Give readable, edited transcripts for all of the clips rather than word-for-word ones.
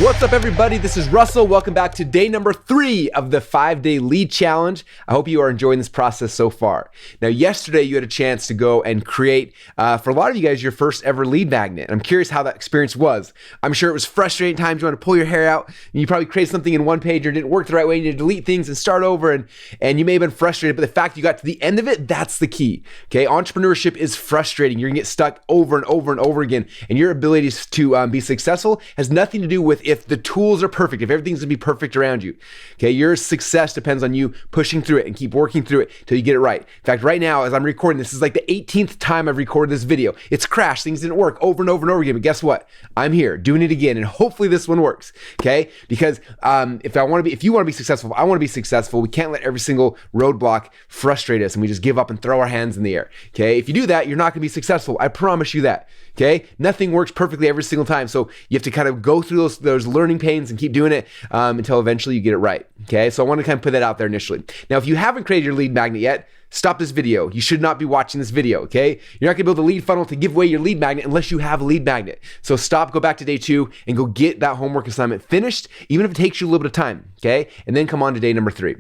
What's up, everybody? This is Russell. Welcome back to day number 3 of the 5-day lead challenge. I hope you are enjoying this process so far. Now, yesterday you had a chance to go and create, for a lot of you guys, your first ever lead magnet. I'm curious how that experience was. I'm sure it was frustrating times. You want to pull your hair out, and you probably created something in one page or didn't work the right way. You need to delete things and start over, and you may have been frustrated, but the fact you got to the end of it, that's the key. Okay, entrepreneurship is frustrating. You're gonna get stuck over and over and over again, and your ability to be successful has nothing to do with if the tools are perfect, if everything's gonna be perfect around you. Okay, your success depends on you pushing through it and keep working through it till you get it right. In fact, right now, as I'm recording, this is like the 18th time I've recorded this video. It's crashed, things didn't work over and over and over again, but guess what? I'm here doing it again, and hopefully this one works, okay? Because if you want to be successful, if I want to be successful, we can't let every single roadblock frustrate us and we just give up and throw our hands in the air, okay? If you do that, you're not gonna be successful. I promise you that, okay? Nothing works perfectly every single time, so you have to kind of go through those learning pains and keep doing it until eventually you get it right, okay? So I want to kind of put that out there initially. Now, if you haven't created your lead magnet yet, stop this video. You should not be watching this video, okay? You're not gonna build a lead funnel to give away your lead magnet unless you have a lead magnet. So stop, go back to day 2 and go get that homework assignment finished, even if it takes you a little bit of time, okay? And then come on to day number 3.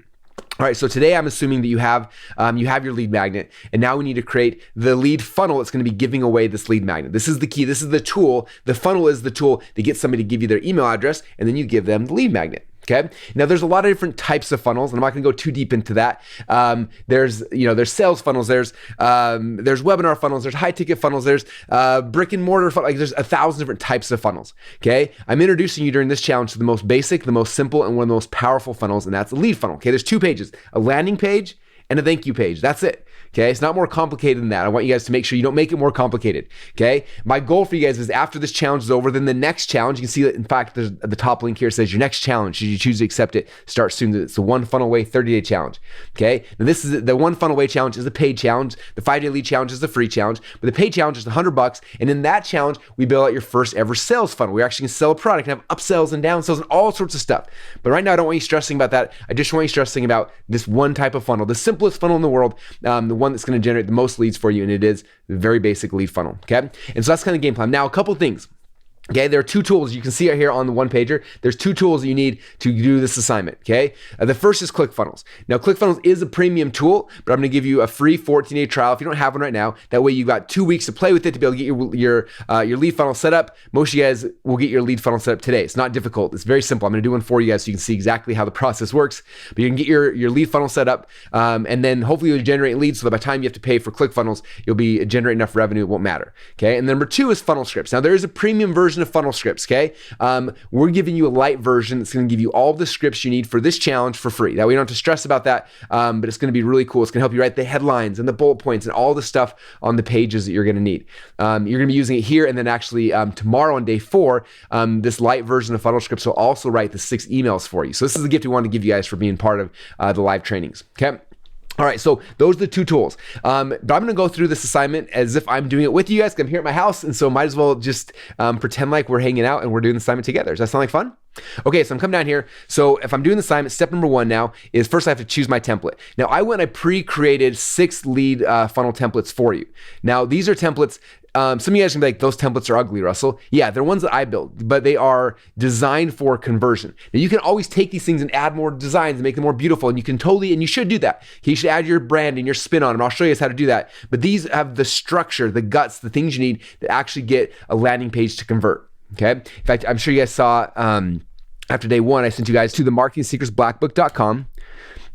All right, so today I'm assuming that you have your lead magnet, and now we need to create the lead funnel that's going to be giving away this lead magnet. This is the key. This is the tool. The funnel is the tool to get somebody to give you their email address, and then you give them the lead magnet. Okay. Now there's a lot of different types of funnels, and I'm not going to go too deep into that. There's sales funnels, there's webinar funnels, there's high ticket funnels, there's brick and mortar funnels. Like there's 1,000 different types of funnels. Okay. I'm introducing you during this challenge to the most basic, the most simple, and one of the most powerful funnels, and that's a lead funnel. Okay. There's 2 pages, a landing page and a thank you page. That's it. Okay, it's not more complicated than that. I want you guys to make sure you don't make it more complicated. Okay, my goal for you guys is after this challenge is over, then the next challenge, you can see that in fact, there's the top link here says your next challenge, should you choose to accept it, start soon. It's the One Funnel Way 30-day challenge. Okay, now this is the One Funnel Way challenge is a paid challenge. The 5-day lead challenge is the free challenge, but the paid challenge is $100. And in that challenge, we build out your first ever sales funnel. We're actually gonna sell a product and have upsells and downsells and all sorts of stuff. But right now, I don't want you stressing about that. I just want you stressing about this one type of funnel, the simplest funnel in the world, the one that's going to generate the most leads for you, and it is the very basic lead funnel, okay? And so that's kind of the game plan. Now, a couple things. Okay, there are 2 tools you can see here on the one pager. There's 2 tools that you need to do this assignment, okay? The first is ClickFunnels. Now, ClickFunnels is a premium tool, but I'm gonna give you a free 14-day trial if you don't have one right now. That way you've got 2 weeks to play with it to be able to get your lead funnel set up. Most of you guys will get your lead funnel set up today. It's not difficult, it's very simple. I'm gonna do one for you guys so you can see exactly how the process works. But you can get your lead funnel set up, and then hopefully you'll generate leads so that by the time you have to pay for ClickFunnels, you'll be generating enough revenue, it won't matter, okay? And number 2 is funnel scripts. Now, there is a premium version of funnel scripts, okay? We're giving you a light version that's going to give you all the scripts you need for this challenge for free. Now, we don't have to stress about that, but it's going to be really cool. It's going to help you write the headlines and the bullet points and all the stuff on the pages that you're going to need. You're going to be using it here, and then actually tomorrow on day 4, this light version of funnel scripts will also write the 6 emails for you. So this is the gift we want to give you guys for being part of the live trainings, okay? All right, so those are the 2 tools. But I'm gonna go through this assignment as if I'm doing it with you guys. I'm here at my house, and so might as well just pretend like we're hanging out and we're doing the assignment together. Does that sound like fun? Okay, so I'm coming down here. So if I'm doing the assignment, step number 1 now is first I have to choose my template. Now I went and I pre-created 6 lead funnel templates for you. Now these are templates. Some of you guys can be like, those templates are ugly, Russell. Yeah, they're ones that I built, but they are designed for conversion. Now you can always take these things and add more designs and make them more beautiful, and you can totally, and you should do that. You should add your brand and your spin on them. I'll show you guys how to do that. But these have the structure, the guts, the things you need to actually get a landing page to convert, okay? In fact, I'm sure you guys saw, after day 1, I sent you guys to the marketingsecretsblackbook.com.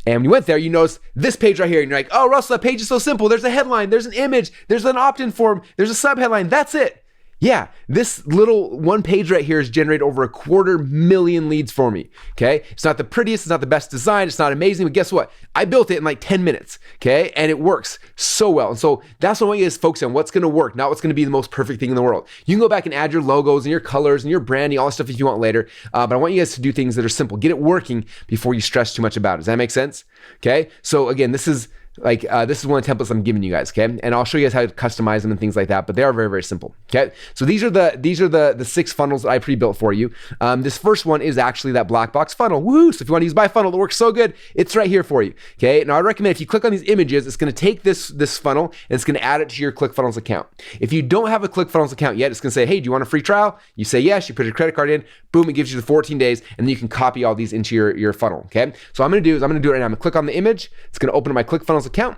And when you went there, you notice this page right here, and you're like, oh, Russell, that page is so simple. There's a headline, there's an image, there's an opt-in form, there's a subheadline, that's it. Yeah, this little one page right here has generated over 250,000 leads for me, okay? It's not the prettiest, it's not the best design, it's not amazing, but guess what? I built it in like 10 minutes, okay? And it works so well. And so that's what I want you guys to focus on, what's gonna work, not what's gonna be the most perfect thing in the world. You can go back and add your logos and your colors and your branding, all that stuff if you want later, but I want you guys to do things that are simple. Get it working before you stress too much about it. Does that make sense? Okay, so again, this is this is one of the templates I'm giving you guys, okay? And I'll show you guys how to customize them and things like that, but they are very, very simple, okay? So these are the 6 funnels that I pre-built for you. This first one is actually that black box funnel. Woohoo! So if you want to use my funnel, it works so good, it's right here for you, okay? Now I recommend if you click on these images, it's gonna take this funnel and it's gonna add it to your ClickFunnels account. If you don't have a ClickFunnels account yet, it's gonna say, hey, do you want a free trial? You say yes, you put your credit card in, boom, it gives you the 14 days, and then you can copy all these into your funnel, okay? So what I'm gonna do it right now. I'm gonna click on the image, it's gonna open up my ClickFunnels account.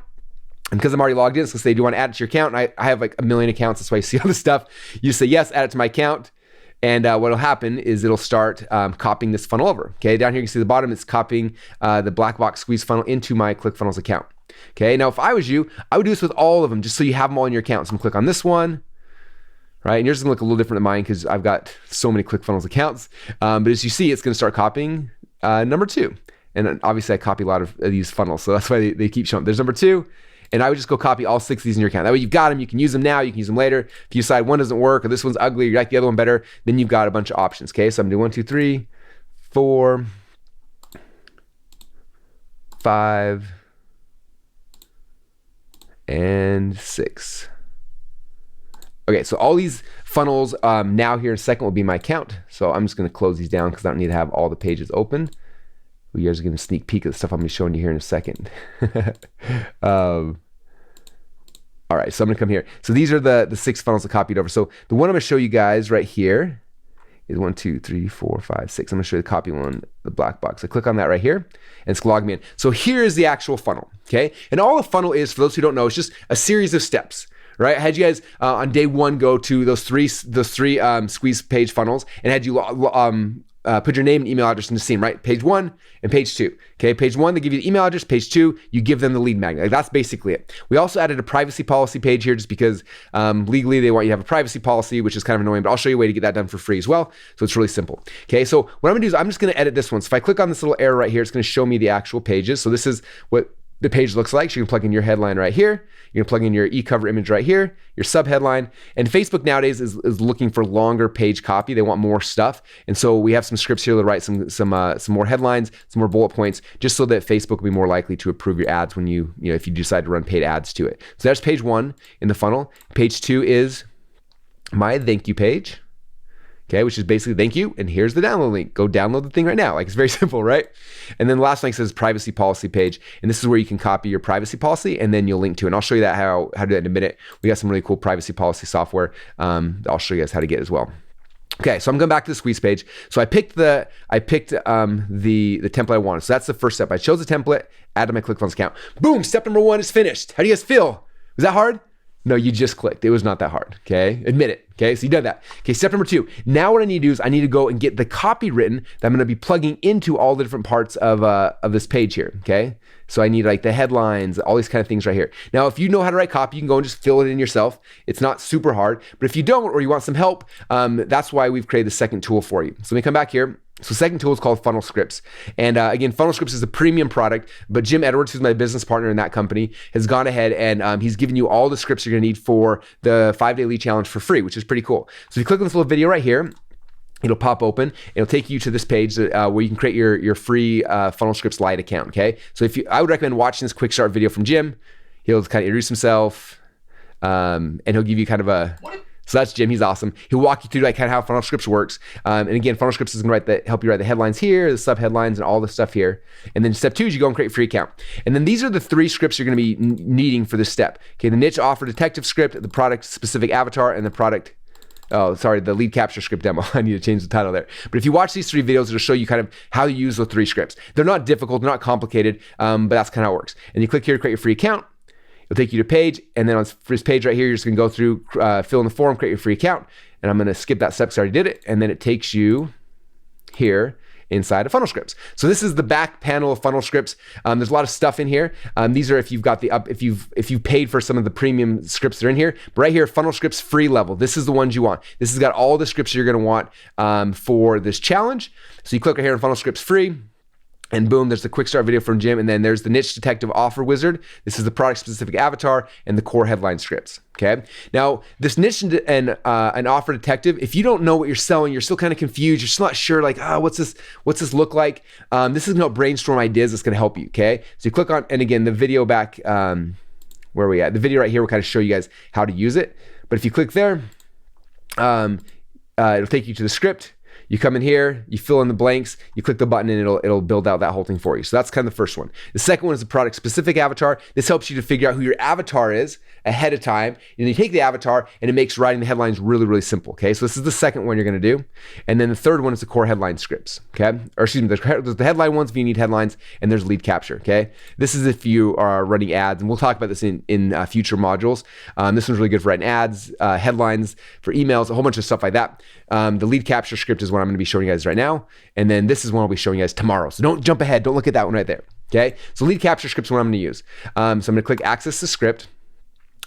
And because I'm already logged in, it's gonna say, do you want to add it to your account? And I have like a million accounts, that's why you see all this stuff. You say yes, add it to my account. And what'll happen is it'll start copying this funnel over. Okay, down here you can see the bottom, it's copying the black box squeeze funnel into my ClickFunnels account. Okay, now if I was you, I would do this with all of them just so you have them all in your account. So I'm gonna click on this one, right? And yours is gonna look a little different than mine because I've got so many ClickFunnels accounts. But as you see, it's gonna start copying number 2. And obviously I copy a lot of these funnels, so that's why they keep showing. There's number 2. And I would just go copy all 6 of these in your account. That way you've got them, you can use them now, you can use them later. If you decide one doesn't work or this one's ugly, or you like the other one better, then you've got a bunch of options, okay? So I'm gonna do 1, 2, 3, 4, 5, and 6. Okay, so all these funnels now here in a second will be my account. So I'm just gonna close these down because I don't need to have all the pages open. You guys are getting a sneak peek of the stuff I'm gonna be showing you here in a second. All right, so I'm gonna come here. So these are the 6 funnels I copied over. So the one I'm gonna show you guys right here is 1, 2, 3, 4, 5, 6. I'm gonna show you the copy one, the black box. I click on that right here, and it's gonna log me in. So here is the actual funnel, okay? And all a funnel is, for those who don't know, it's just a series of steps. Right? I had you guys on day 1 go to those three squeeze page funnels and had you put your name and email address in the scene, right? Page 1 and page 2. Okay, page 1, they give you the email address. Page 2, you give them the lead magnet. Like, that's basically it. We also added a privacy policy page here just because legally they want you to have a privacy policy, which is kind of annoying, but I'll show you a way to get that done for free as well. So it's really simple. Okay, so what I'm gonna do is I'm just gonna edit this one. So if I click on this little arrow right here, it's gonna show me the actual pages. So this is what the page looks like. So you can plug in your headline right here. You can plug in your e-cover image right here, your sub headline. And Facebook nowadays is looking for longer page copy. They want more stuff. And so we have some scripts here to write some more headlines, some more bullet points, just so that Facebook will be more likely to approve your ads when if you decide to run paid ads to it. So there's page 1 in the funnel. Page 2 is my thank you page. Okay, which is basically thank you, and here's the download link. Go download the thing right now. Like, it's very simple, right? And then the last link says privacy policy page, and this is where you can copy your privacy policy, and then you'll link to it. And I'll show you that how to do that in a minute. We got some really cool privacy policy software. I'll show you guys how to get as well. Okay, so I'm going back to the squeeze page. So I picked the template I wanted. So that's the first step. I chose the template, added my ClickFunnels account. Boom, step number 1 is finished. How do you guys feel? Was that hard? No, you just clicked. It was not that hard, okay? Admit it, okay? So you did that. Okay, step number 2. Now what I need to do is I need to go and get the copy written that I'm gonna be plugging into all the different parts of this page here, okay? So I need like the headlines, all these kind of things right here. Now, if you know how to write copy, you can go and just fill it in yourself. It's not super hard, but if you don't or you want some help, that's why we've created the second tool for you. So let me come back here. So second tool is called Funnel Scripts. And again, Funnel Scripts is a premium product, but Jim Edwards, who's my business partner in that company, has gone ahead and he's given you all the scripts you're gonna need for the 5-day lead challenge for free, which is pretty cool. So if you click on this little video right here, it'll pop open. It'll take you to this page where you can create your free Funnel Scripts Lite account, okay? So I would recommend watching this quick start video from Jim. He'll kind of introduce himself, and he'll give you kind of a... So that's Jim, he's awesome. He'll walk you through like kind of how Funnel Scripts works. And again, Funnel Scripts is gonna help you write the headlines here, the sub headlines, and all the stuff here. And then step 2 is you go and create a free account. And then these are the 3 scripts you're gonna be needing for this step. Okay, the niche offer detective script, the product specific avatar, and the lead capture script demo. I need to change the title there. But if you watch these 3 videos, it'll show you kind of how to use those 3 scripts. They're not difficult, they're not complicated, but that's kind of how it works. And you click here to create your free account. It'll take you to a page, and then on this page right here, you're just gonna go through, fill in the form, create your free account, and I'm gonna skip that step because I already did it, and then it takes you here inside of Funnel Scripts. So this is the back panel of Funnel Scripts. There's a lot of stuff in here. These are if you've got if you've paid for some of the premium scripts that are in here. But right here, Funnel Scripts free level. This is the ones you want. This has got all the scripts you're gonna want for this challenge. So you click right here on Funnel Scripts free. And boom, there's the quick start video from Jim. And then there's the niche detective offer wizard. This is the product specific avatar and the core headline scripts. Okay. Now this niche and an offer detective, if you don't know what you're selling, you're still kind of confused. You're still not sure like, what's this look like? This is going to brainstorm ideas. That's going to help you. Okay. So you click on, and again, the video back, where are we at? The video right here will kind of show you guys how to use it. But if you click there, it'll take you to the script. You come in here, you fill in the blanks, you click the button, and it'll build out that whole thing for you. So that's kind of the first one. The second one is the product specific avatar. This helps you to figure out who your avatar is ahead of time. And then you take the avatar and it makes writing the headlines really, really simple. Okay. So this is the second one you're going to do. And then the third one is the core headline scripts. Okay. Or excuse me, there's the headline ones if you need headlines, and there's lead capture. Okay. This is if you are running ads, and we'll talk about this in future modules. This one's really good for writing ads, headlines, for emails, a whole bunch of stuff like that. The lead capture script is what I'm going to be showing you guys right now. And then this is one I'll be showing you guys tomorrow. So don't jump ahead. Don't look at that one right there. Okay. So lead capture script is what I'm going to use. So I'm going to click access to script.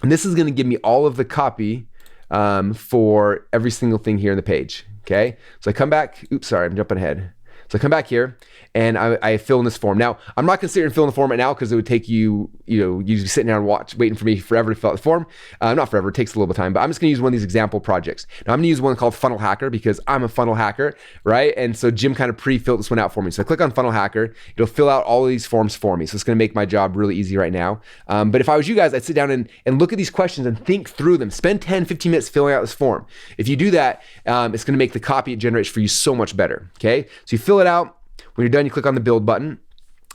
And this is going to give me all of the copy for every single thing here in the page. Okay. So I come back. Oops, sorry, I'm jumping ahead. So I come back here and I fill in this form. Now, I'm not going to sit here and fill in the form right now because it would take you, you'd be sitting there and waiting for me forever to fill out the form. Not forever, it takes a little bit of time, but I'm just going to use one of these example projects. Now, I'm going to use one called Funnel Hacker because I'm a funnel hacker, right? And so Jim kind of pre-filled this one out for me. So I click on Funnel Hacker, it'll fill out all of these forms for me. So it's going to make my job really easy right now. But if I was you guys, I'd sit down and look at these questions and think through them. Spend 10, 15 minutes filling out this form. If you do that, it's going to make the copy it generates for you so much better, okay? So you fill it out. When you're done, you click on the build button.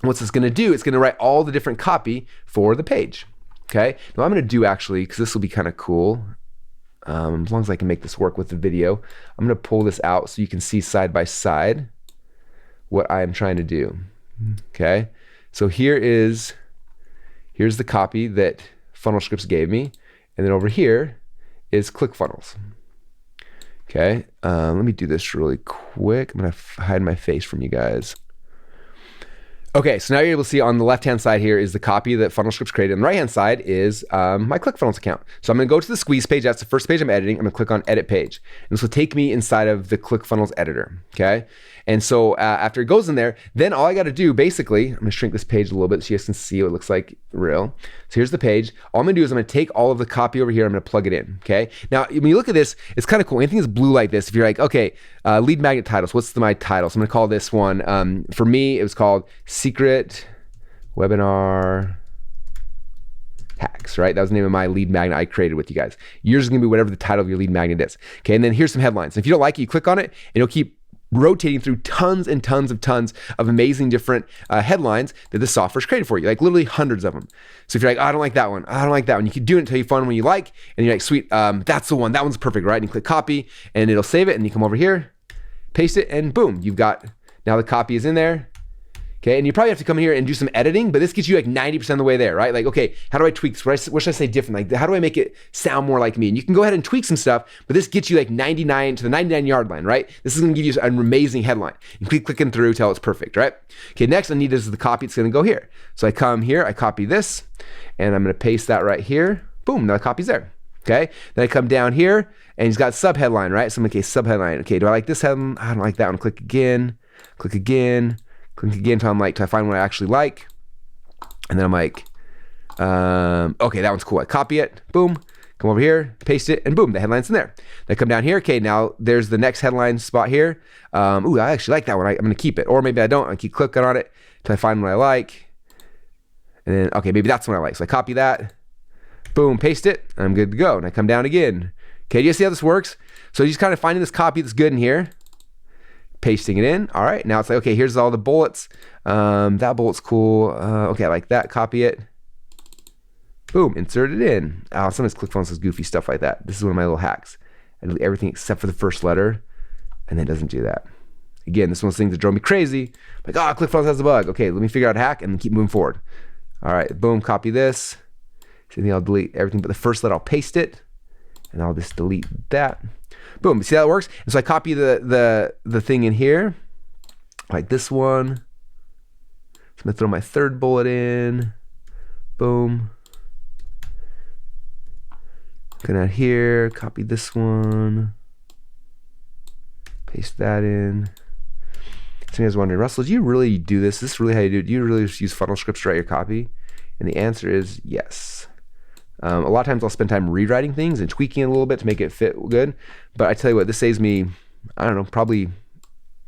What's this going to do? It's going to write all the different copy for the page. Okay. Now I'm going to do actually, because this will be kind of cool. As long as I can make this work with the video, I'm going to pull this out so you can see side by side what I am trying to do. Okay. So here's the copy that Funnel Scripts gave me. And then over here is ClickFunnels. Okay, let me do this really quick. I'm gonna hide my face from you guys. Okay, so now you're able to see on the left-hand side here is the copy that Funnel Scripts created. On the right-hand side is my ClickFunnels account. So I'm gonna go to the squeeze page. That's the first page I'm editing. I'm gonna click on edit page. And this will take me inside of the ClickFunnels editor, okay? And so after it goes in there, then all I gotta do basically, I'm gonna shrink this page a little bit so you guys can see what it looks like real. So here's the page. All I'm gonna do is I'm gonna take all of the copy over here, I'm gonna plug it in, okay? Now, when you look at this, it's kind of cool. Anything that's blue like this, if you're like, okay, lead magnet titles, what's my title? So I'm gonna call this one, for me, it was called Secret Webinar Hacks, right? That was the name of my lead magnet I created with you guys. Yours is gonna be whatever the title of your lead magnet is. Okay, and then here's some headlines. If you don't like it, you click on it, and it'll keep rotating through tons and tons of amazing different headlines that the software's created for you, like literally hundreds of them. So if you're like, oh, I don't like that one, I don't like that one, you can do it until you find one you like, and you're like, sweet, that's the one, that one's perfect, right? And you click copy, and it'll save it, and you come over here, paste it, and boom, you've got, now the copy is in there. Okay, and you probably have to come in here and do some editing, but this gets you like 90% of the way there, right? Like, okay, how do I tweak this? What should I say different? Like, how do I make it sound more like me? And you can go ahead and tweak some stuff, but this gets you like 99 to the 99 yard line, right? This is gonna give you an amazing headline. You keep clicking through till it's perfect, right? Okay, next I need is the copy. It's gonna go here. So I come here, I copy this, and I'm gonna paste that right here. Boom, now the copy's there. Okay, then I come down here, and he's got sub headline, right? So I'm like, okay, sub headline. Okay, do I like this headline? I don't like that one. Click again, click again. Click again until I'm like, till I find what I actually like. And then I'm like, okay, that one's cool. I copy it, boom, come over here, paste it, and boom, the headline's in there. Then I come down here, okay, now there's the next headline spot here. Ooh, I actually like that one. I'm gonna keep it. Or maybe I don't, I keep clicking on it till I find what I like. And then, okay, maybe that's what I like. So I copy that, boom, paste it, and I'm good to go. And I come down again. Okay, do you see how this works? So you're just kind of finding this copy that's good in here, pasting it in. All right, now it's like, okay, here's all the bullets. That bullet's cool. Okay, I like that, copy it. Boom, insert it in. Sometimes ClickFunnels says goofy stuff like that. This is one of my little hacks. I do everything except for the first letter, and it doesn't do that. Again, this one's things that drove me crazy. Like, oh, ClickFunnels has a bug. Okay, let me figure out a hack and keep moving forward. All right, boom, copy this. Same thing, I'll delete everything but the first letter, I'll paste it, and I'll just delete that. Boom, see how it works? And so I copy the thing in here, like this one. So I'm gonna throw my third bullet in, boom. Come out here, copy this one, paste that in. So you guys wondering, Russell, do you really do this? Is this really how you do it? Do you really just use funnel scripts to write your copy? And the answer is yes. A lot of times I'll spend time rewriting things and tweaking it a little bit to make it fit good. But I tell you what, this saves me, I don't know, probably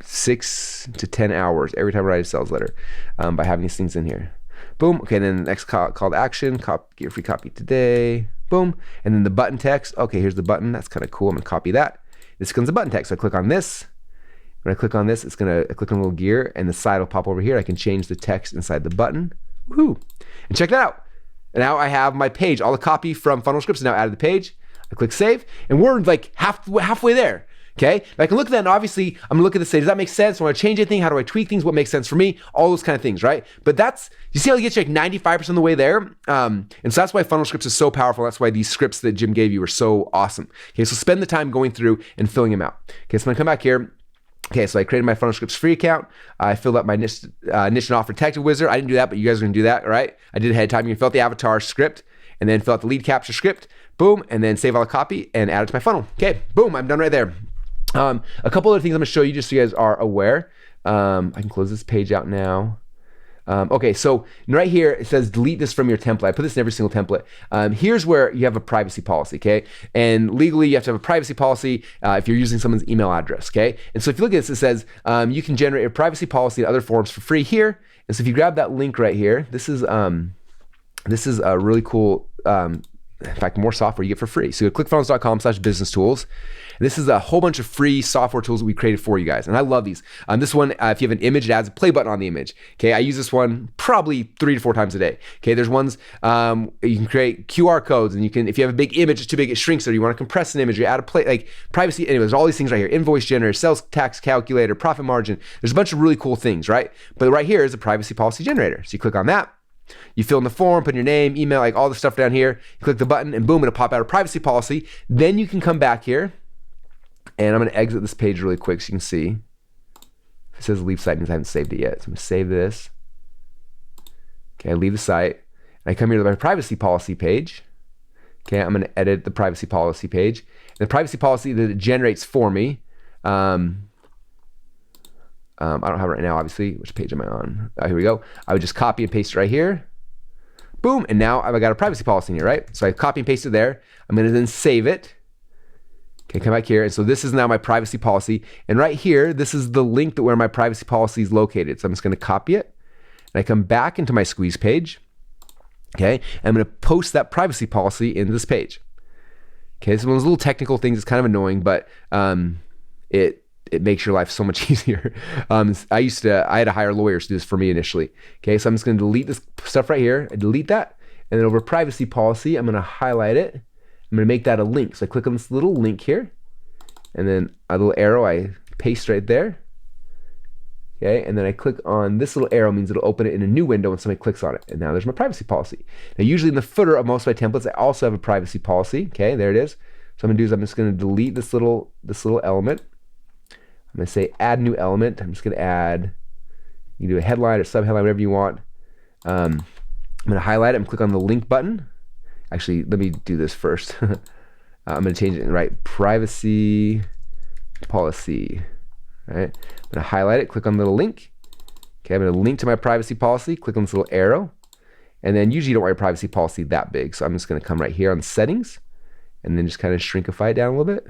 6 to 10 hours every time I write a sales letter by having these things in here. Boom. Okay, then the next call to action, get your free copy today. Boom. And then the button text. Okay, here's the button. That's kind of cool. I'm gonna copy that. This becomes a button text. So I click on this. When I click on this, I click on a little gear and the side will pop over here. I can change the text inside the button. Woohoo. And check that out. And now I have my page. All the copy from Funnel Scripts is now added to the page. I click save and we're like halfway there. Okay, and I can look at that and obviously I'm gonna look at this, say, does that make sense? Do I want to change anything? How do I tweak things? What makes sense for me? All those kind of things, right? But you see how it gets you like 95% of the way there? And so that's why Funnel Scripts is so powerful. That's why these scripts that Jim gave you are so awesome. Okay, so spend the time going through and filling them out. Okay, so I'm gonna come back here. Okay, so I created my Funnel Scripts free account. I filled out my niche and offer detective wizard. I didn't do that, but you guys are gonna do that, all right? I did it ahead of time. You can fill out the avatar script and then fill out the lead capture script. Boom, and then save all the copy and add it to my funnel. Okay, boom, I'm done right there. A couple other things I'm gonna show you just so you guys are aware. I can close this page out now. Okay, so right here, it says delete this from your template. I put this in every single template. Here's where you have a privacy policy, okay? And legally, you have to have a privacy policy if you're using someone's email address, okay? And so if you look at this, it says you can generate a privacy policy in other forms for free here. And so if you grab that link right here, this is a really cool, in fact, more software you get for free. So go to clickfunnels.com/business tools. This is a whole bunch of free software tools that we created for you guys. And I love these. This one, if you have an image, it adds a play button on the image. Okay, I use this one probably 3 to 4 times a day. Okay, there's ones, you can create QR codes and you can, if you have a big image, it's too big, it shrinks, or you want to compress an image, you add a play, like privacy, anyway, there's all these things right here. Invoice generator, sales tax calculator, profit margin. There's a bunch of really cool things, right? But right here is a privacy policy generator. So you click on that. You fill in the form, put in your name, email, like all the stuff down here. You click the button and boom, it'll pop out a privacy policy. Then you can come back here and I'm gonna exit this page really quick so you can see. It says leave site means I haven't saved it yet. So I'm gonna save this. Okay, I leave the site. And I come here to my privacy policy page. Okay, I'm gonna edit the privacy policy page. And the privacy policy that it generates for me, I don't have it right now, obviously. Which page am I on? Here we go. I would just copy and paste it right here. Boom, and now I've got a privacy policy in here, right? So I copy and paste it there. I'm gonna then save it. Okay, come back here. And so this is now my privacy policy. And right here, this is the link where my privacy policy is located. So I'm just gonna copy it. And I come back into my squeeze page. Okay, and I'm gonna post that privacy policy in this page. Okay, this is one of those little technical things. It's kind of annoying, but it makes your life so much easier. I had to hire lawyers to do this for me initially. Okay, so I'm just gonna delete this stuff right here. I delete that. And then over privacy policy, I'm gonna highlight it. I'm gonna make that a link. So I click on this little link here. And then a little arrow I paste right there. Okay, and then I click on this little arrow, means it'll open it in a new window when somebody clicks on it. And now there's my privacy policy. Now usually in the footer of most of my templates, I also have a privacy policy. Okay, there it is. So I'm just gonna delete this little element. I'm gonna say add new element. I'm just gonna add, you can do a headline or sub-headline, whatever you want. I'm gonna highlight it and click on the link button. Actually, let me do this first. I'm gonna change it and write privacy policy, right? I'm gonna highlight it, click on the little link. Okay, I'm gonna link to my privacy policy, click on this little arrow. And then usually you don't write privacy policy that big. So I'm just gonna come right here on settings and then just kind of shrinkify it down a little bit.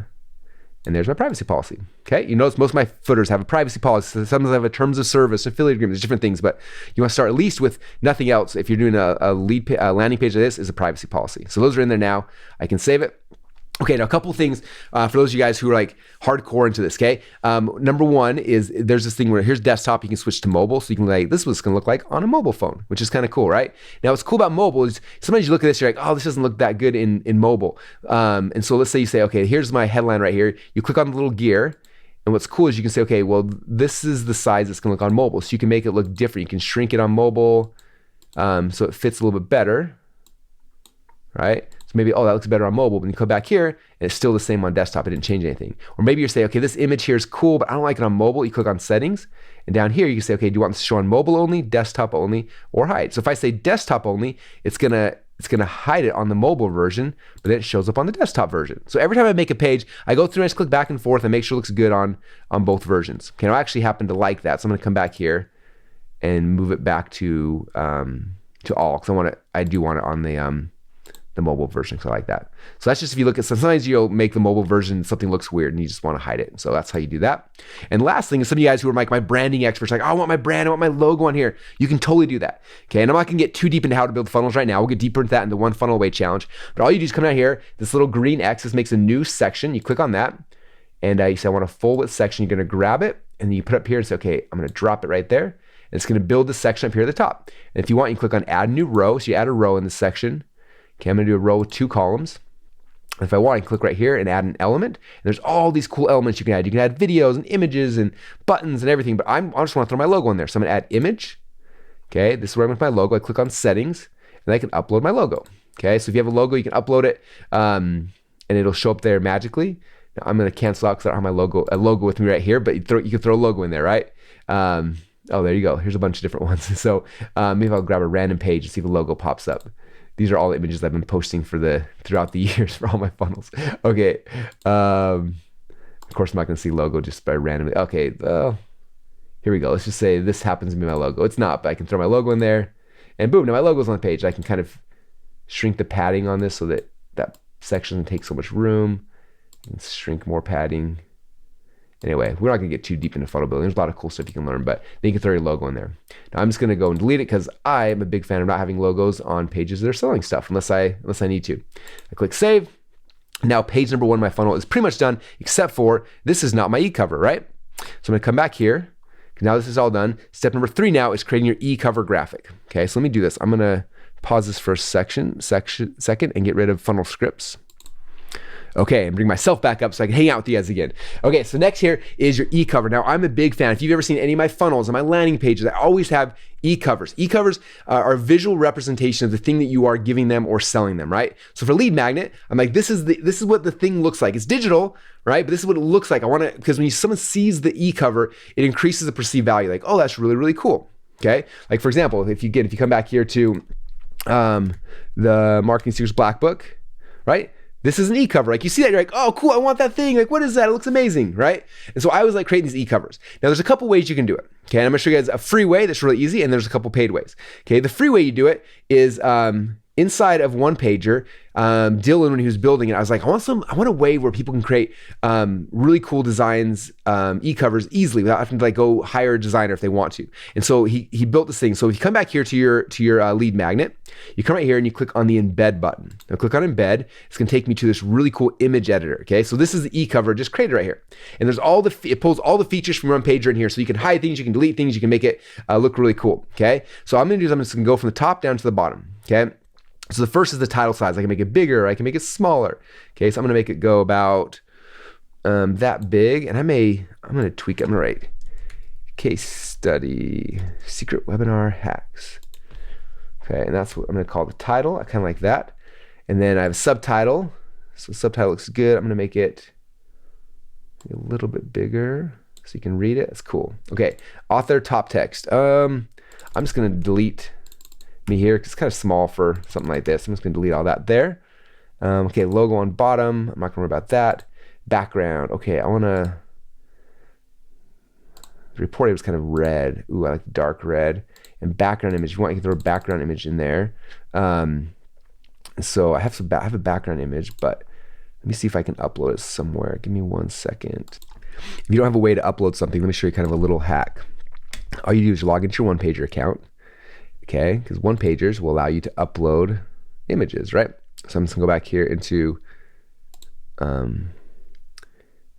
And there's my privacy policy. Okay, you notice most of my footers have a privacy policy. Some of them have a terms of service, affiliate agreements, different things, but you want to start at least with nothing else. If you're doing a landing page like this, is a privacy policy. So those are in there now. I can save it. Okay, now a couple of things for those of you guys who are like hardcore into this, okay? Number one is there's this thing where here's desktop, you can switch to mobile. So you can like, this is what it's gonna look like on a mobile phone, which is kind of cool, right? Now what's cool about mobile is sometimes you look at this, you're like, oh, this doesn't look that good in mobile. And so let's say you say, okay, here's my headline right here. You click on the little gear. And what's cool is you can say, okay, well, this is the size it's gonna look on mobile. So you can make it look different. You can shrink it on mobile so it fits a little bit better, right? Maybe, oh, that looks better on mobile. When you come back here, and it's still the same on desktop. It didn't change anything. Or maybe you say, okay, this image here is cool, but I don't like it on mobile. You click on settings. And down here, you can say, okay, do you want this to show on mobile only, desktop only, or hide? So if I say desktop only, it's going to it's going to hide it on the mobile version, but then it shows up on the desktop version. So every time I make a page, I go through and I just click back and forth and make sure it looks good on both versions. Okay, now I actually happen to like that, so I'm going to come back here and move it back to all, because I do want it on the mobile version, because I like that. So that's just if you look at, sometimes you'll make the mobile version, something looks weird and you just want to hide it. So that's how you do that. And last thing is, some of you guys who are like my branding experts, like, oh, I want my brand, I want my logo on here. You can totally do that. Okay, and I'm not gonna get too deep into how to build funnels right now. We'll get deeper into that in the One Funnel Away challenge. But all you do is come down here, this little green X, this makes a new section. You click on that, and you say, I want a full width section. You're gonna grab it, and then you put it up here and say, okay, I'm gonna drop it right there. And it's gonna build the section up here at the top. And if you want, you click on add new row. So you add a row in this section. Okay, I'm gonna do a row with 2 columns. If I want, I can click right here and add an element. And there's all these cool elements you can add. You can add videos and images and buttons and everything, but I just want to throw my logo in there. So I'm gonna add image. Okay, this is where I'm with my logo. I click on settings, and I can upload my logo. Okay, so if you have a logo, you can upload it, and it'll show up there magically. Now I'm gonna cancel out because I don't have my logo with me right here, but you can throw a logo in there, right? Oh, there you go. Here's a bunch of different ones. So maybe I'll grab a random page and see if the logo pops up. These are all the images I've been posting throughout the years for all my funnels. Okay. Of course, I'm not going to see logo just by randomly. Okay. Here we go. Let's just say this happens to be my logo. It's not, but I can throw my logo in there, and boom, now my logo's on the page. I can kind of shrink the padding on this so that that section doesn't take so much room. And shrink more padding. Anyway, we're not gonna get too deep into funnel building. There's a lot of cool stuff you can learn, but then you can throw your logo in there. Now I'm just gonna go and delete it because I am a big fan of not having logos on pages that are selling stuff unless I need to. I click save. Now page number 1 of my funnel is pretty much done, except for this is not my e-cover, right? So I'm gonna come back here. Now this is all done. Step number 3 now is creating your e-cover graphic. Okay, so let me do this. I'm gonna pause this for a second and get rid of funnel scripts. Okay, and bring myself back up so I can hang out with you guys again. Okay, so next here is your e-cover. Now, I'm a big fan. If you've ever seen any of my funnels and my landing pages, I always have e-covers. E-covers are a visual representation of the thing that you are giving them or selling them, right? So for lead magnet, I'm like, this is what the thing looks like. It's digital, right? But this is what it looks like. I want to, because when someone sees the e-cover, it increases the perceived value. Like, oh, that's really, really cool. Okay, like for example, if you come back here to the Marketing Secrets Black Book, right? This is an e-cover. Like you see that, you're like, oh, cool, I want that thing. Like, what is that? It looks amazing, right? And so I was like creating these e-covers. Now there's a couple ways you can do it. Okay, and I'm gonna show you guys a free way that's really easy, and there's a couple paid ways. Okay, the free way you do it is inside of One Pager. Dylan, when he was building it, I was like, I want a way where people can create really cool designs, e-covers easily without having to like go hire a designer if they want to. And so he built this thing. So if you come back here to your lead magnet, you come right here and you click on the embed button. Now click on embed. It's gonna take me to this really cool image editor. Okay, so this is the e-cover just created right here. And there's it pulls all the features from One Pager in here. So you can hide things, you can delete things, you can make it look really cool. Okay, so I'm just gonna go from the top down to the bottom. Okay. So the first is the title size. I can make it bigger, I can make it smaller. Okay, so I'm gonna make it go about that big, and I'm gonna tweak it. I'm gonna write case study, secret webinar hacks. Okay, and that's what I'm gonna call the title. I kind of like that. And then I have a subtitle. So the subtitle looks good. I'm gonna make it a little bit bigger so you can read it. It's cool. Okay, author top text. I'm just gonna delete me here because it's kind of small for something like this. I'm just gonna delete all that there. Okay, logo on bottom. I'm not gonna worry about that. Background. Okay, the report was kind of red. Ooh, I like dark red. And background image. If you want, you can throw a background image in there. So I have a background image, but let me see if I can upload it somewhere. Give me 1 second. If you don't have a way to upload something, let me show you kind of a little hack. All you do is log into your One Pager account. Okay, because One Pagers will allow you to upload images, right? So I'm just gonna go back here into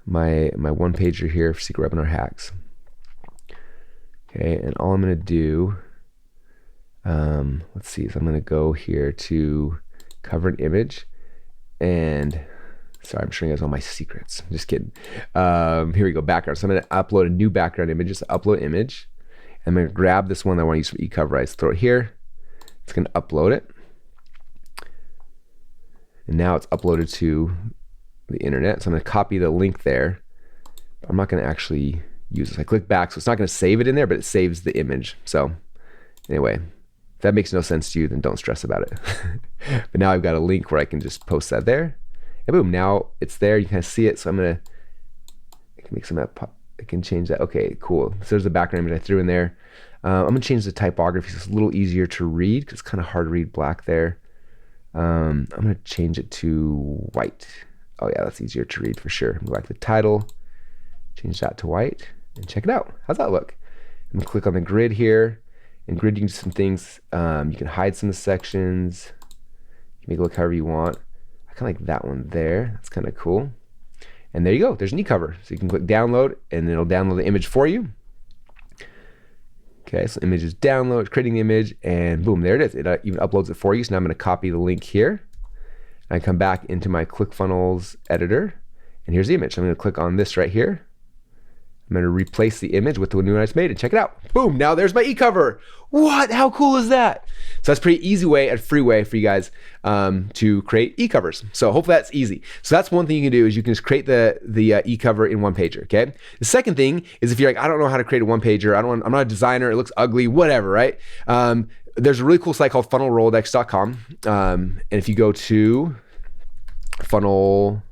my One Pager here for Secret Webinar Hacks. Okay, and all I'm gonna do, let's see, so I'm gonna go here to cover an image, and sorry, I'm showing you guys all my secrets. I'm just kidding. Here we go, background. So I'm gonna upload a new background image, just upload image. I'm gonna grab this one that I want to use for e-cover. I just throw it here. It's gonna upload it. And now it's uploaded to the internet. So I'm gonna copy the link there. I'm not gonna actually use this. I click back, so it's not gonna save it in there, but it saves the image. So anyway, that makes no sense to you, then don't stress about it. But now I've got a link where I can just post that there. And boom, now it's there. You kind of see it. So I can make some of that pop. I can change that. Okay, cool. So there's the background image I threw in there. I'm gonna change the typography so it's a little easier to read because it's kind of hard to read black there. I'm gonna change it to white. Oh yeah, that's easier to read for sure. Go back to the title, change that to white, and check it out. How's that look? I'm gonna click on the grid here. In grid, you can do some things. You can hide some of the sections. You can make it look however you want. I kind of like that one there. That's kind of cool. And there you go. There's an e-cover. So you can click download, and it'll download the image for you. Okay, so image is download, creating the image, and boom, there it is. It even uploads it for you. So now I'm going to copy the link here. I come back into my ClickFunnels editor, and here's the image. I'm going to click on this right here. I'm going to replace the image with the new one I just made and check it out. Boom, now there's my e-cover. What? How cool is that? So that's a pretty easy way, a free way for you guys to create e-covers. So hopefully that's easy. So that's one thing you can do is you can just create the e-cover in one pager, okay? The second thing is if you're like, I don't know how to create a one pager, I'm not a designer, it looks ugly, whatever, right? There's a really cool site called funnelrolodex.com. And if you go to funnel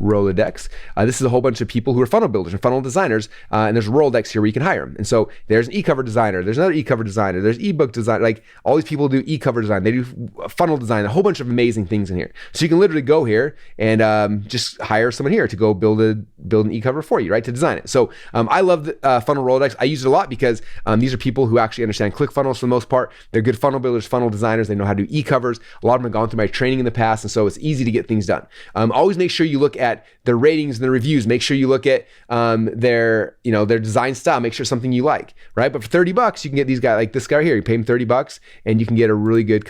Rolodex. This is a whole bunch of people who are funnel builders and funnel designers, and there's a Rolodex here where you can hire them. And so there's an e-cover designer, there's another e-cover designer, there's ebook design, like all these people do e-cover design, they do funnel design, a whole bunch of amazing things in here. So you can literally go here and just hire someone here to go build an e-cover for you, right, to design it. So I love the funnel Rolodex. I use it a lot because these are people who actually understand ClickFunnels for the most part. They're good funnel builders, funnel designers. They know how to do e-covers. A lot of them have gone through my training in the past, and so it's easy to get things done. Always make sure you look at their ratings and the reviews. Make sure you look at their design style. Make sure it's something you like, right? But for $30, you can get these guys like this guy right here. You pay him $30, and you can get a really good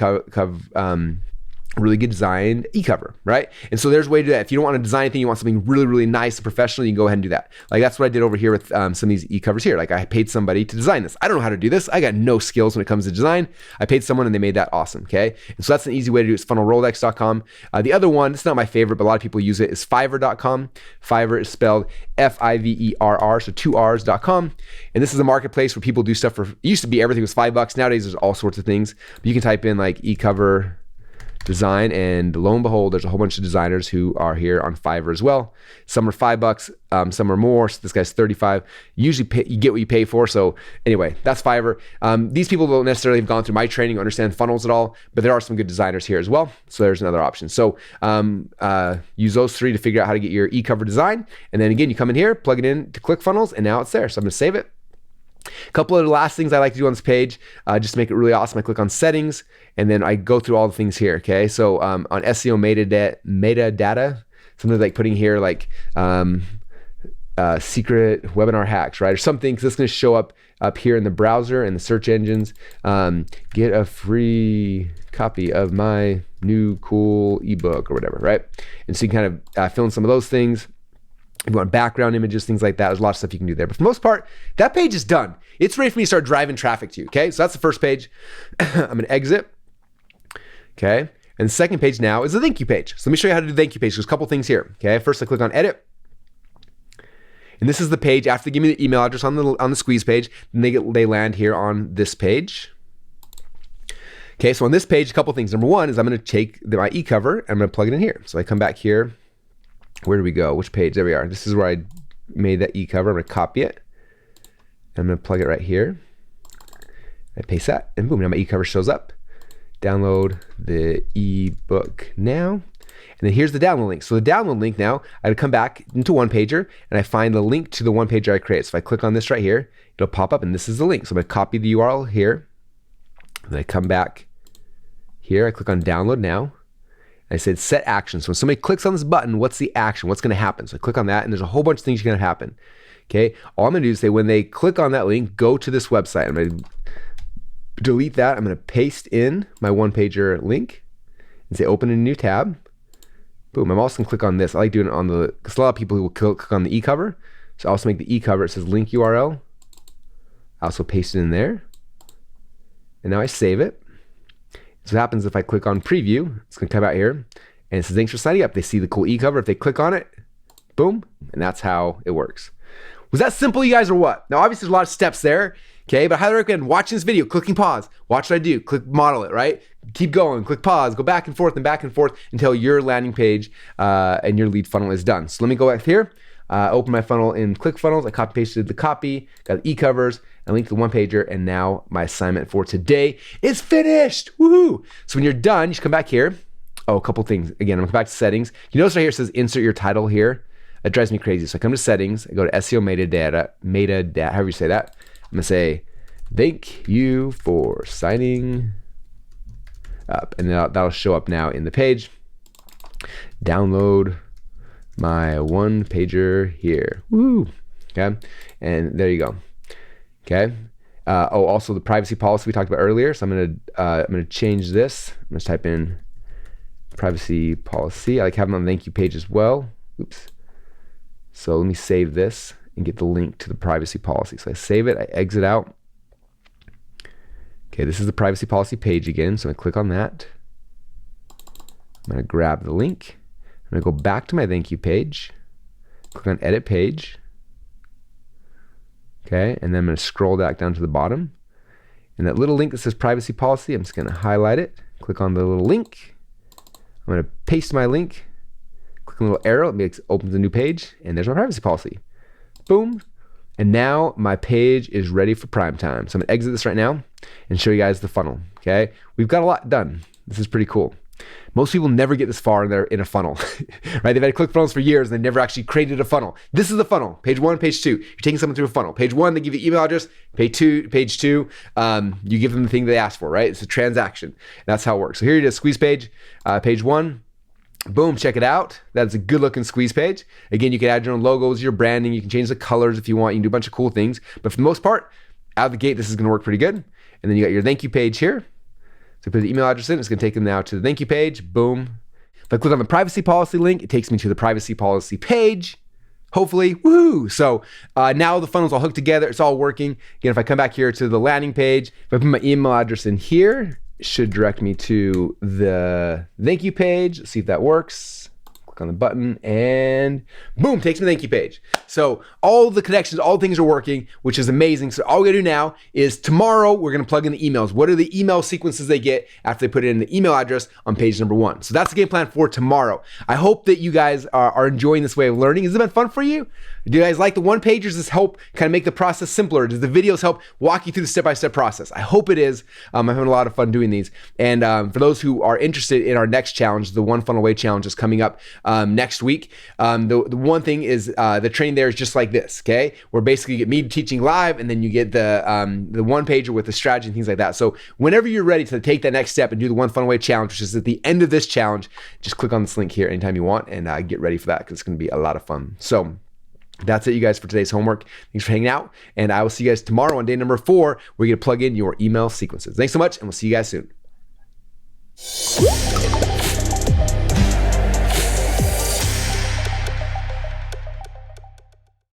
really good designed e-cover, right? And so there's a way to do that. If you don't want to design anything, you want something really, really nice and professional, you can go ahead and do that. Like that's what I did over here with some of these e-covers here. Like I paid somebody to design this. I don't know how to do this. I got no skills when it comes to design. I paid someone and they made that awesome, okay? And so that's an easy way to do it. It's funnelrolodex.com. The other one, it's not my favorite, but a lot of people use it, is Fiverr.com. Fiverr is spelled Fiverr, so 2Rs.com. And this is a marketplace where people do stuff for, it used to be everything was $5. Nowadays there's all sorts of things. But you can type in like e-cover design, and lo and behold, there's a whole bunch of designers who are here on Fiverr as well. Some are $5, some are more. So this guy's 35. Usually you get what you pay for. So anyway, that's Fiverr. These people don't necessarily have gone through my training or understand funnels at all, but there are some good designers here as well. So there's another option. So use those three to figure out how to get your e-cover design. And then again, you come in here, plug it in to ClickFunnels, and now it's there. So I'm gonna save it. A couple of the last things I like to do on this page, just to make it really awesome, I click on settings, and then I go through all the things here, okay? So on SEO metadata, something like putting here like secret webinar hacks, right? Or something, because it's gonna show up here in the browser and the search engines. Get a free copy of my new cool ebook or whatever, right? And so you can kind of fill in some of those things. If you want background images, things like that, there's a lot of stuff you can do there. But for the most part, that page is done. It's ready for me to start driving traffic to you, okay? So that's the first page. I'm gonna exit, okay? And the second page now is the thank you page. So let me show you how to do the thank you page. There's a couple things here, okay? First, I click on edit. And this is the page, after they give me the email address on the squeeze page, then they land here on this page. Okay, so on this page, a couple things. Number one is I'm gonna take my e-cover, and I'm gonna plug it in here. So I come back here. Where do we go? Which page? There we are. This is where I made that e-cover. I'm gonna copy it. I'm gonna plug it right here. I paste that, and boom, now my e-cover shows up. Download the ebook now. And then here's the download link. So the download link now, I would come back into one pager, and I find the link to the one pager I created. So if I click on this right here, it'll pop up, and this is the link. So I'm gonna copy the URL here. Then I come back here, I click on download now. I said set action. So when somebody clicks on this button, what's the action? What's gonna happen? So I click on that, and there's a whole bunch of things gonna happen. Okay, all I'm gonna do is say when they click on that link, go to this website. I'm gonna delete that. I'm gonna paste in my one pager link and say open a new tab. Boom, I'm also gonna click on this. I like doing it on because a lot of people who will click on the e-cover. So I also make the e-cover, it says link URL. I also paste it in there. And now I save it. So what happens if I click on preview, it's gonna come out here, and it says thanks for signing up. They see the cool e-cover. If they click on it, boom, and that's how it works. Was that simple, you guys, or what? Now, obviously, there's a lot of steps there. Okay, but I highly recommend watching this video, clicking pause, watch what I do, click model it, right? Keep going, click pause, go back and forth until your landing page and your lead funnel is done. So let me go back here, open my funnel in ClickFunnels, I copy pasted the copy, got the e-covers, I linked to the one pager, and now my assignment for today is finished, woohoo! So when you're done, you should come back here. Oh, a couple things. Again, I'm gonna come back to settings. You notice right here it says insert your title here. That drives me crazy. So I come to settings, I go to SEO metadata, however you say that. I'm gonna say, thank you for signing up. And that'll show up now in the page. Download my one pager here. Woo! Okay, and there you go. Okay. Also the privacy policy we talked about earlier. So I'm gonna change this. I'm gonna type in privacy policy. I like having on the thank you page as well. Oops. So let me save this and get the link to the privacy policy. So I save it, I exit out. Okay, this is the privacy policy page again. So I click on that. I'm gonna grab the link. I'm gonna go back to my thank you page. Click on edit page. Okay, and then I'm gonna scroll back down to the bottom. And that little link that says privacy policy, I'm just gonna highlight it. Click on the little link. I'm gonna paste my link. Click on the little arrow, it opens a new page, and there's my privacy policy. Boom. And now my page is ready for prime time. So I'm gonna exit this right now and show you guys the funnel, okay? We've got a lot done. This is pretty cool. Most people never get this far in a funnel, right? They've had ClickFunnels for years and they've never actually created a funnel. This is the funnel, page 1, page 2. You're taking someone through a funnel. Page 1, they give you email address. Page 2, you give them the thing they asked for, right? It's a transaction. That's how it works. So here it is, squeeze page, page 1. Boom, check it out. That's a good looking squeeze page. Again, you can add your own logos, your branding. You can change the colors if you want. You can do a bunch of cool things. But for the most part, out of the gate, this is gonna work pretty good. And then you got your thank you page here. So put the email address in, it's gonna take them now to the thank you page, boom. If I click on the privacy policy link, it takes me to the privacy policy page, hopefully, woohoo. So now the funnel's all hooked together, it's all working. Again, if I come back here to the landing page, if I put my email address in here, it should direct me to the thank you page. Let's see if that works. Click on the button and boom, takes me to the thank you page. So all the connections, all the things are working, which is amazing. So all we gotta do now is tomorrow, we're gonna plug in the emails. What are the email sequences they get after they put in the email address on page number 1? So that's the game plan for tomorrow. I hope that you guys are enjoying this way of learning. Has it been fun for you? Do you guys like the one pagers? Does this help kind of make the process simpler? Does the videos help walk you through the step-by-step process? I hope it is. I'm having a lot of fun doing these. And for those who are interested in our next challenge, the One Funnel Away challenge is coming up next week. The one thing is the training there is just like this, okay? Where basically you get me teaching live and then you get the one pager with the strategy and things like that. So whenever you're ready to take that next step and do the One Funnel Away challenge, which is at the end of this challenge, just click on this link here anytime you want and get ready for that because it's gonna be a lot of fun. So that's it, you guys, for today's homework. Thanks for hanging out, and I will see you guys tomorrow on day number 4. We're gonna plug in your email sequences. Thanks so much, and we'll see you guys soon.